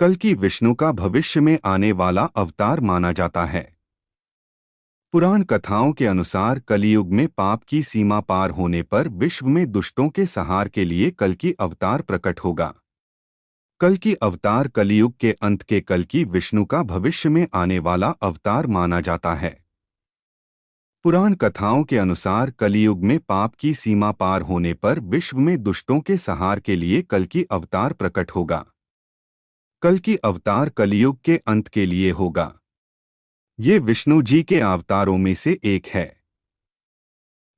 कल्कि विष्णु का भविष्य में आने वाला अवतार माना जाता है। पुराण कथाओं के अनुसार कलियुग में पाप की सीमा पार होने पर विश्व में दुष्टों के संहार के लिए कल्कि अवतार प्रकट होगा। कल्कि अवतार कलियुग के अंत के कल्कि विष्णु का भविष्य में आने वाला अवतार माना जाता है। पुराण कथाओं के अनुसार कलियुग में पाप की सीमा पार होने पर विश्व में दुष्टों के संहार के लिए कल्कि अवतार प्रकट होगा। कल्कि अवतार कलियुग के अंत के लिए होगा। ये विष्णु जी के अवतारों में से एक है।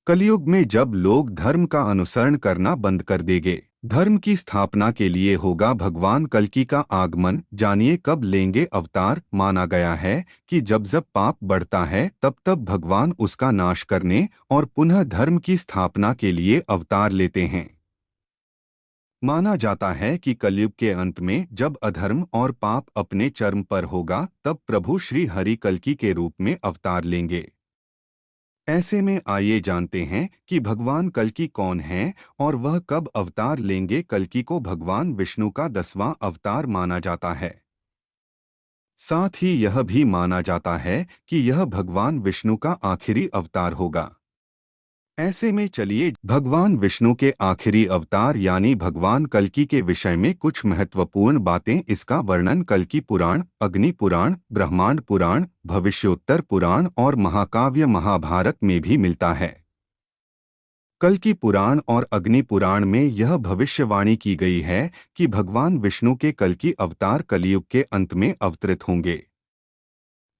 कलियुग में जब लोग धर्म का अनुसरण करना बंद कर देंगे, धर्म की स्थापना के लिए होगा भगवान कल्कि का आगमन। जानिए कब लेंगे अवतार। माना गया है कि जब जब पाप बढ़ता है तब तब भगवान उसका नाश करने और पुनः धर्म की स्थापना के लिए अवतार लेते हैं। माना जाता है कि कलयुग के अंत में जब अधर्म और पाप अपने चरम पर होगा तब प्रभु श्री हरि कल्कि के रूप में अवतार लेंगे। ऐसे में आइए जानते हैं कि भगवान कल्कि कौन हैं और वह कब अवतार लेंगे। कल्कि को भगवान विष्णु का 10वां अवतार माना जाता है। साथ ही यह भी माना जाता है कि यह भगवान विष्णु का आखिरी अवतार होगा। ऐसे में चलिए भगवान विष्णु के आखिरी अवतार यानी भगवान कल्कि के विषय में कुछ महत्वपूर्ण बातें। इसका वर्णन कल्कि पुराण, अग्नि पुराण, ब्रह्मांड पुराण, भविष्योत्तर पुराण और महाकाव्य महाभारत में भी मिलता है। कल्कि पुराण और अग्नि पुराण में यह भविष्यवाणी की गई है कि भगवान विष्णु के कल्कि अवतार कलियुग के अंत में अवतरित होंगे।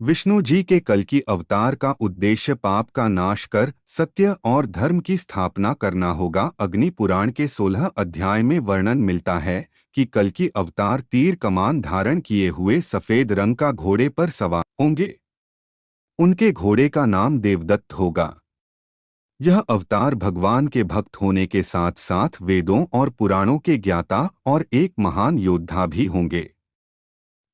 विष्णु जी के कल्कि अवतार का उद्देश्य पाप का नाश कर सत्य और धर्म की स्थापना करना होगा। अग्नि पुराण के 16 अध्याय में वर्णन मिलता है कि कल्कि अवतार तीर कमान धारण किए हुए सफेद रंग का घोड़े पर सवार होंगे। उनके घोड़े का नाम देवदत्त होगा। यह अवतार भगवान के भक्त होने के साथ साथ वेदों और पुराणों के ज्ञाता और एक महान योद्धा भी होंगे।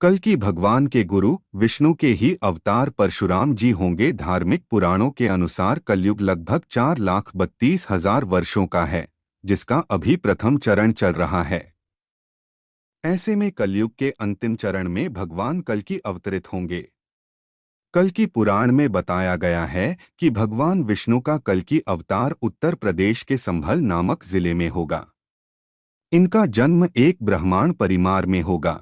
कल्कि भगवान के गुरु विष्णु के ही अवतार परशुराम जी होंगे। धार्मिक पुराणों के अनुसार कलयुग लगभग 4,32,000 वर्षों का है, जिसका अभी प्रथम चरण चल रहा है। ऐसे में कलयुग के अंतिम चरण में भगवान कल्कि अवतरित होंगे। कल्कि पुराण में बताया गया है कि भगवान विष्णु का कल्कि अवतार उत्तर प्रदेश के संभल नामक जिले में होगा। इनका जन्म एक ब्राह्मण परिवार में होगा।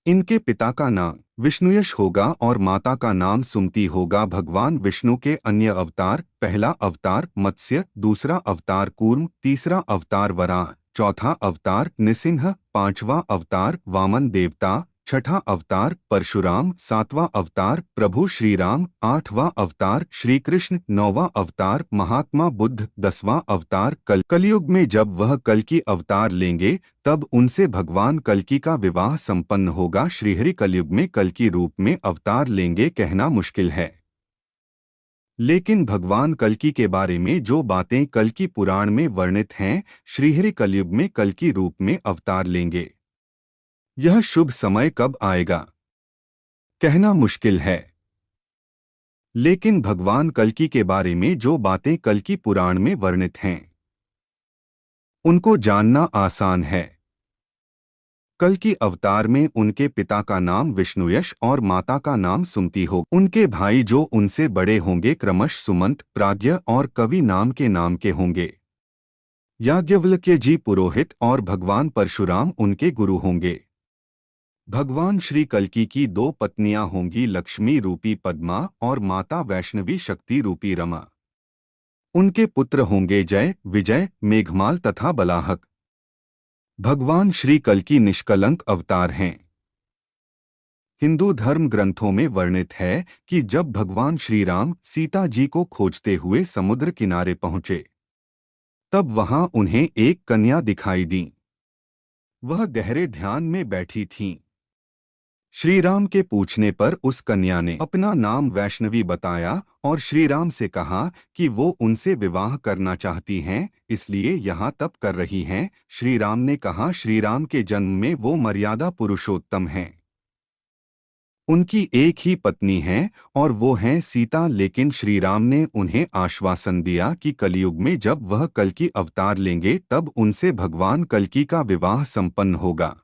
इनके पिता का नाम विष्णुयश होगा और माता का नाम सुमति होगा। भगवान विष्णु के अन्य अवतार: पहला अवतार मत्स्य, दूसरा अवतार कूर्म, तीसरा अवतार वराह, चौथा अवतार निसिंह, पांचवा अवतार वामन देवता, छठा अवतार परशुराम, सातवां अवतार प्रभु श्री राम, आठवां अवतार श्री कृष्ण, नौवां अवतार महात्मा बुद्ध, 10वां अवतार कलयुग में जब वह कल्कि अवतार लेंगे तब उनसे भगवान कल्कि का विवाह संपन्न होगा। श्रीहरि कलयुग में कल्कि रूप में अवतार लेंगे कहना मुश्किल है, लेकिन भगवान कल्कि के बारे में जो बातें कल्कि पुराण में वर्णित हैं, श्रीहरि कलयुग में कल्कि रूप में अवतार लेंगे। यह शुभ समय कब आएगा कहना मुश्किल है, लेकिन भगवान कल्कि के बारे में जो बातें कल्कि पुराण में वर्णित हैं उनको जानना आसान है। कल्कि अवतार में उनके पिता का नाम विष्णुयश और माता का नाम सुमति हो। उनके भाई जो उनसे बड़े होंगे क्रमश सुमंत, प्राज्ञ और कवि नाम के होंगे। याज्ञवल्क्य जी पुरोहित और भगवान परशुराम उनके गुरु होंगे। भगवान श्री कल्कि की 2 पत्नियां होंगी, लक्ष्मी रूपी पद्मा और माता वैष्णवी शक्ति रूपी रमा। उनके पुत्र होंगे जय, विजय, मेघमाल तथा बलाहक। भगवान श्री कल्कि निष्कलंक अवतार हैं। हिंदू धर्म ग्रंथों में वर्णित है कि जब भगवान श्री राम सीता जी को खोजते हुए समुद्र किनारे पहुंचे तब वहां उन्हें एक कन्या दिखाई दी। वह गहरे ध्यान में बैठी थीं। श्री राम के पूछने पर उस कन्या ने अपना नाम वैष्णवी बताया और श्री राम से कहा कि वो उनसे विवाह करना चाहती हैं, इसलिए यहाँ तप कर रही हैं। श्री राम ने कहा श्री राम के जन्म में वो मर्यादा पुरुषोत्तम हैं। उनकी एक ही पत्नी है और वो हैं सीता, लेकिन श्री राम ने उन्हें आश्वासन दिया कि कलयुग में जब वह कल्कि अवतार लेंगे तब उनसे भगवान कल्कि का विवाह संपन्न होगा।